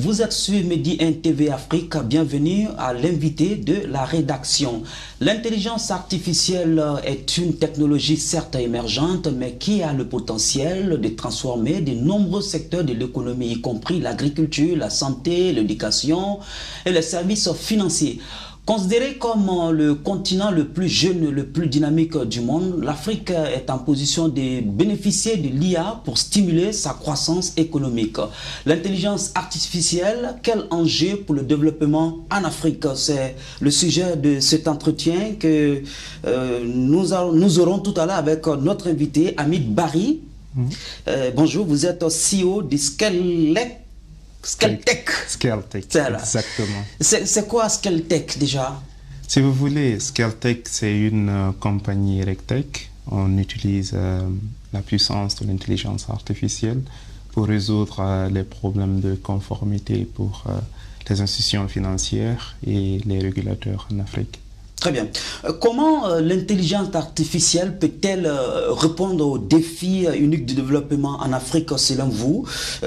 Vous êtes sur Medi 1 TV Afrique, bienvenue à l'invité de la rédaction. L'intelligence artificielle est une technologie certes émergente, mais qui a le potentiel de transformer de nombreux secteurs de l'économie, y compris l'agriculture, la santé, l'éducation et les services financiers. Considéré comme le continent le plus jeune, le plus dynamique du monde, l'Afrique est en position de bénéficier de l'IA pour stimuler sa croissance économique. L'intelligence artificielle, quel enjeu pour le développement en Afrique? C'est le sujet de cet entretien que nous aurons tout à l'heure avec notre invité, Hamid Barry. Bonjour, vous êtes CEO de Skeltech. Exactement. C'est quoi Skeltech déjà? Si vous voulez, Skeltech, c'est une compagnie RegTech. On utilise la puissance de l'intelligence artificielle pour résoudre les problèmes de conformité pour les institutions financières et les régulateurs en Afrique. Très bien. Comment l'intelligence artificielle peut-elle répondre aux défis uniques du développement en Afrique selon vous,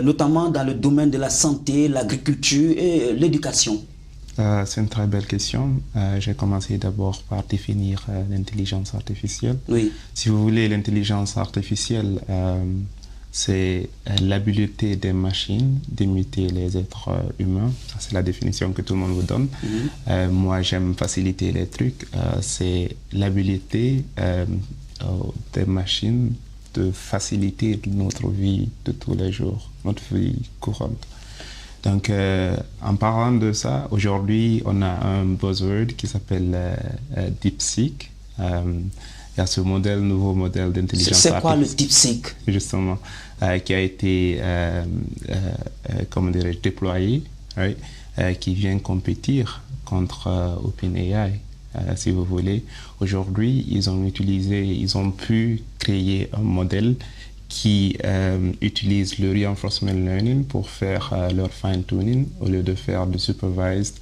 notamment dans le domaine de la santé, l'agriculture et l'éducation? C'est une très belle question. J'ai commencé d'abord par définir l'intelligence artificielle. Oui. Si vous voulez, l'intelligence artificielle, c'est l'habileté des machines d'imiter les êtres humains. C'est la définition que tout le monde vous donne. Moi, j'aime faciliter les trucs. C'est l'habileté des machines de faciliter notre vie de tous les jours, notre vie courante. Donc, en parlant de ça, aujourd'hui, on a un buzzword qui s'appelle DeepSeek. Il y a ce nouveau modèle d'intelligence artificielle. C'est quoi le DeepSeek? Justement, qui a été déployé, qui vient compétir contre OpenAI, si vous voulez. Aujourd'hui, ils ont pu créer un modèle qui utilise le reinforcement learning pour faire leur fine-tuning au lieu de faire du supervised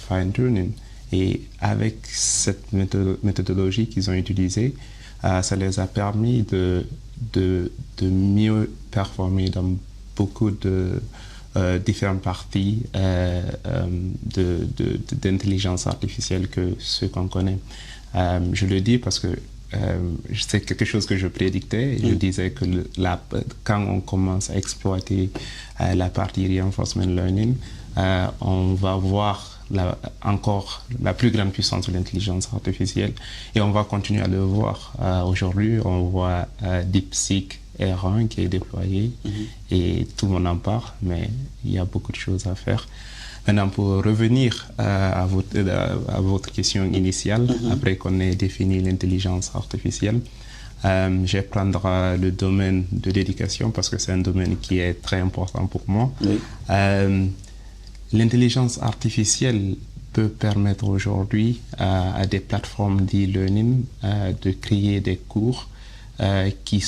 fine-tuning. Et avec cette méthodologie qu'ils ont utilisée, ça les a permis de mieux performer dans beaucoup de différentes parties d'intelligence artificielle que ceux qu'on connaît. Je le dis parce que c'est quelque chose que je prédictais. Je disais que quand on commence à exploiter la partie reinforcement learning, on va voir encore la plus grande puissance de l'intelligence artificielle et on va continuer à le voir. Aujourd'hui, on voit DeepSeek R1 qui est déployé et tout le monde en parle, mais il y a beaucoup de choses à faire. Maintenant, pour revenir à votre question initiale, après qu'on ait défini l'intelligence artificielle, je vais prendre le domaine de l'éducation parce que c'est un domaine qui est très important pour moi. Oui. L'intelligence artificielle peut permettre aujourd'hui à des plateformes d'e-learning de créer des cours qui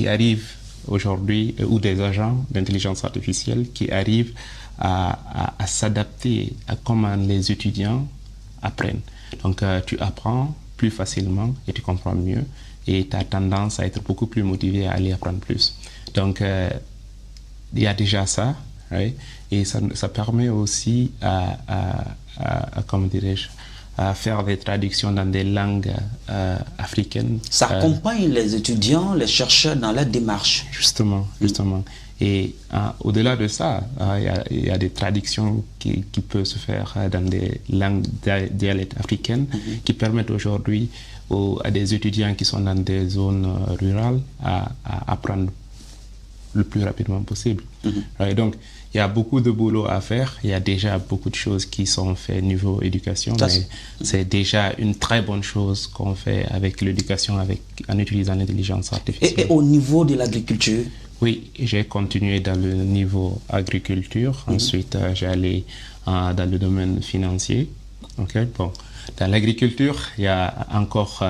arrivent aujourd'hui, ou des agents d'intelligence artificielle qui arrivent à s'adapter à comment les étudiants apprennent. Donc tu apprends plus facilement et tu comprends mieux et tu as tendance à être beaucoup plus motivé à aller apprendre plus. Donc il y a déjà ça. Right? Et ça permet aussi comment dirais-je, à faire des traductions dans des langues africaines. Ça accompagne les étudiants, les chercheurs dans leur démarche. Justement. Et au-delà de ça, il y a des traductions qui peuvent se faire dans des langues dialectes africaines qui permettent aujourd'hui à des étudiants qui sont dans des zones rurales à apprendre le plus rapidement possible. Right? Donc, il y a beaucoup de boulot à faire. Il y a déjà beaucoup de choses qui sont faites niveau éducation, mais c'est déjà une très bonne chose qu'on fait avec l'éducation, en utilisant l'intelligence artificielle. Et au niveau de l'agriculture? Oui, j'ai continué dans le niveau agriculture. Ensuite, j'ai allé dans le domaine financier. Okay? Bon. Dans l'agriculture, il y a encore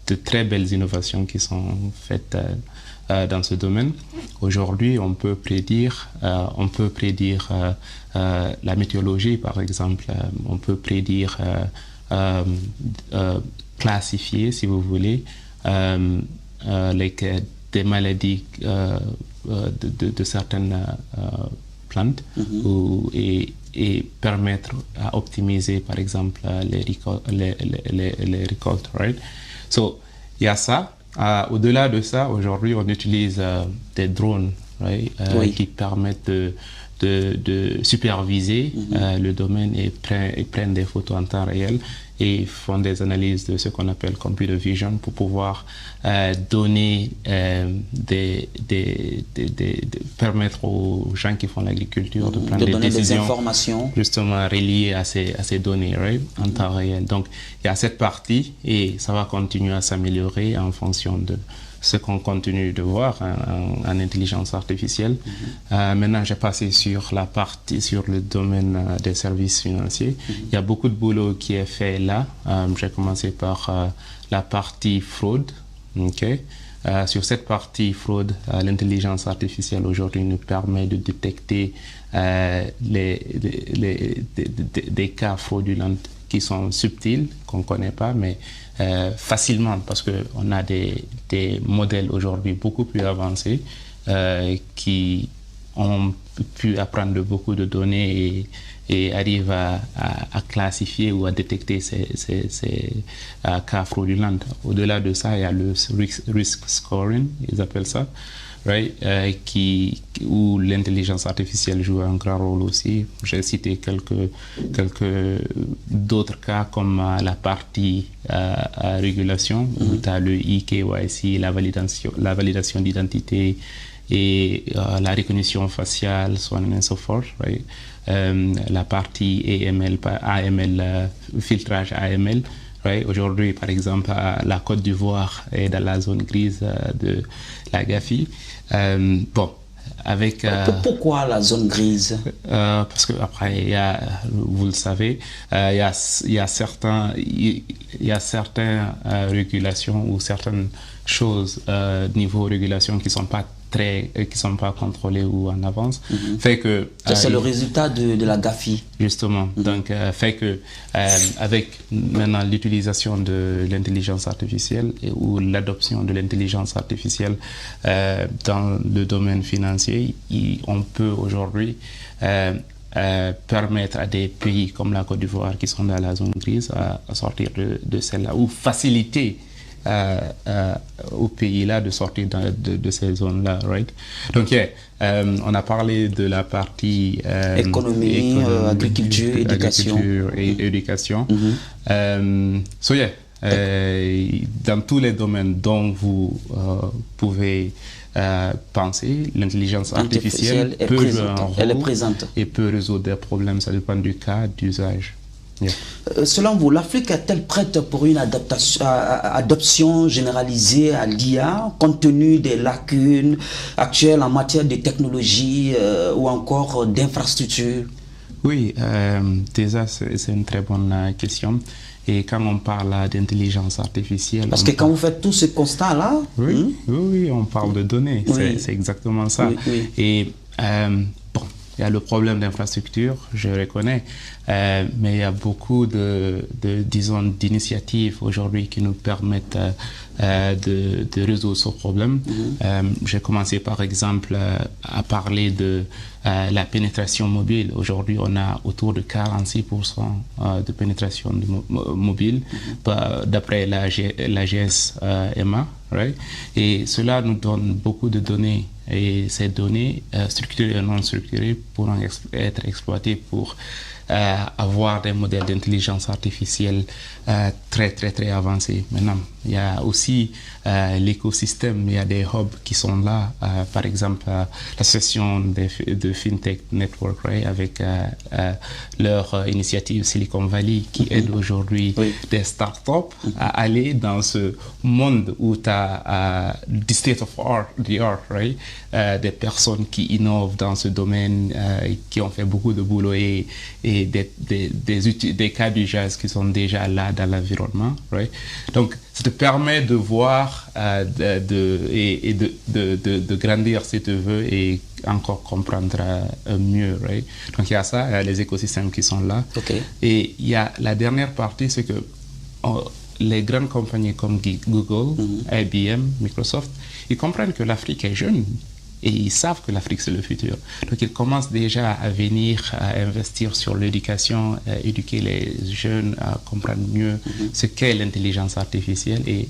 de très belles innovations qui sont faites dans ce domaine. Aujourd'hui, on peut prédire la météorologie, par exemple. On peut prédire, classifier, si vous voulez, des maladies de certaines plantes et permettre à optimiser, par exemple, les récoltes, right? So, il y a ça. Au-delà de ça, aujourd'hui, on utilise des drones, right? Qui permettent de superviser le domaine et prennent des photos en temps réel et font des analyses de ce qu'on appelle computer vision pour pouvoir donner permettre aux gens qui font l'agriculture de prendre des décisions, des informations justement reliées à ces données, right, en temps réel. Donc il y a cette partie et ça va continuer à s'améliorer en fonction de ce qu'on continue de voir en intelligence artificielle. Maintenant, j'ai passé sur le domaine des services financiers. Il y a beaucoup de boulot qui est fait là. J'ai commencé par la partie fraude. Okay. Sur cette partie fraude, l'intelligence artificielle aujourd'hui nous permet de détecter des cas fraudulents qui sont subtils, qu'on ne connaît pas, mais facilement, parce qu'on a des modèles aujourd'hui beaucoup plus avancés qui ont pu apprendre beaucoup de données et arrivent à classifier ou à détecter ces cas fraudulents. Au-delà de ça, il y a le risk scoring, ils appellent ça, right? Où l'intelligence artificielle joue un grand rôle aussi. J'ai cité quelques d'autres cas comme la partie régulation, où tu as le eKYC, la validation d'identité et la reconnaissance faciale, so on and so forth, right? La partie AML, filtrage AML. Right? Aujourd'hui, par exemple, la Côte d'Ivoire est dans la zone grise de la GAFI. Pourquoi la zone grise? Parce que après, vous le savez, il y a certaines régulations ou certaines choses niveau régulation qui sont pas contrôlées ou en avance. Fait que c'est le résultat de la GAFI. Justement. Donc, fait que avec maintenant l'utilisation de l'intelligence artificielle ou l'adoption de l'intelligence artificielle dans le domaine financier, on peut aujourd'hui permettre à des pays comme la Côte d'Ivoire qui sont dans la zone grise à sortir de celle-là ou faciliter aux pays-là de sortir de ces zones-là, right? Donc, on a parlé de la partie économie, agriculture, éducation. Dans tous les domaines dont vous pouvez penser, l'intelligence artificielle peut jouer un rôle et peut résoudre des problèmes, ça dépend du cas d'usage. Yeah. Selon vous, l'Afrique est-elle prête pour une adoption généralisée à l'IA, compte tenu des lacunes actuelles en matière de technologie ou encore d'infrastructures? Oui, déjà, c'est une très bonne question. Et quand on parle d'intelligence artificielle... Parce que quand vous faites tout ce constat-là... Oui, on parle de données, c'est exactement ça. Et il y a le problème d'infrastructure, je le reconnais, mais il y a beaucoup d'initiatives aujourd'hui qui nous permettent de résoudre ce problème. J'ai commencé par exemple à parler de la pénétration mobile. Aujourd'hui, on a autour de 46% de pénétration mobile, d'après l'AGS EMA. Right? Et cela nous donne beaucoup de données. Et ces données structurées et non structurées pourront être exploitées pour avoir des modèles d'intelligence artificielle très avancés. Maintenant, il y a aussi l'écosystème, il y a des hubs qui sont là, par exemple l'association de FinTech Network, right, avec leur initiative Silicon Valley qui aide aujourd'hui des startups à aller dans ce monde où tu as the state of the art, right? Des personnes qui innovent dans ce domaine, qui ont fait beaucoup de boulot et des cas d'usage qui sont déjà là dans l'environnement, right? Donc, ça te permet de voir de grandir si tu veux et encore comprendre mieux, right? Donc, il y a ça, il y a les écosystèmes qui sont là. Et il y a la dernière partie, c'est que les grandes compagnies comme Google, IBM, Microsoft, ils comprennent que l'Afrique est jeune. et ils savent que l'Afrique c'est le futur. Donc ils commencent déjà à venir à investir sur l'éducation, éduquer les jeunes à comprendre mieux ce qu'est l'intelligence artificielle. Et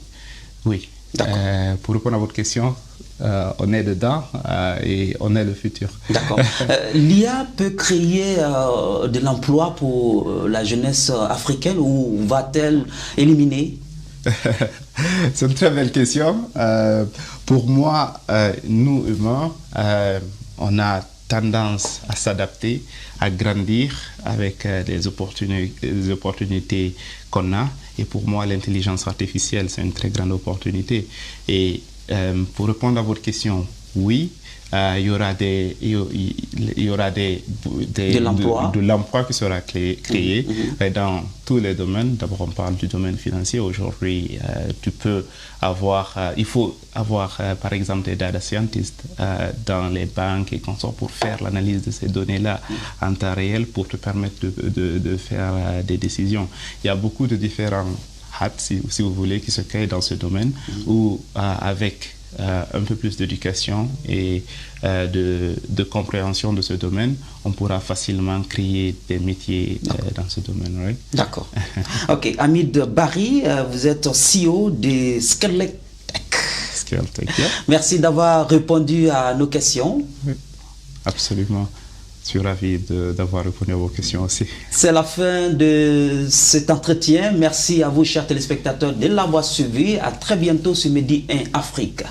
oui, pour répondre à votre question, on est dedans et on est le futur. D'accord. L'IA peut créer de l'emploi pour la jeunesse africaine ou va-t-elle éliminer? C'est une très belle question. Pour moi, nous humains, on a tendance à s'adapter, à grandir avec les opportunités qu'on a. Et pour moi, l'intelligence artificielle, c'est une très grande opportunité. Et pour répondre à votre question, oui, il y aura de l'emploi qui sera créé dans tous les domaines. D'abord, on parle du domaine financier. Aujourd'hui, il faut avoir, par exemple, des data scientists dans les banques et consorts pour faire l'analyse de ces données-là en temps réel pour te permettre de faire des décisions. Il y a beaucoup de différents hats, si vous voulez, qui se créent dans ce domaine où, avec un peu plus d'éducation et de compréhension de ce domaine, on pourra facilement créer des métiers dans ce domaine. Right? D'accord. Ok, Hamid Barry, vous êtes CEO de Scale Tech. Yeah. Merci d'avoir répondu à nos questions. Oui, absolument. Je suis ravi d'avoir répondu à vos questions aussi. C'est la fin de cet entretien. Merci à vous, chers téléspectateurs, de l'avoir suivi. À très bientôt sur Medi 1 Afrique.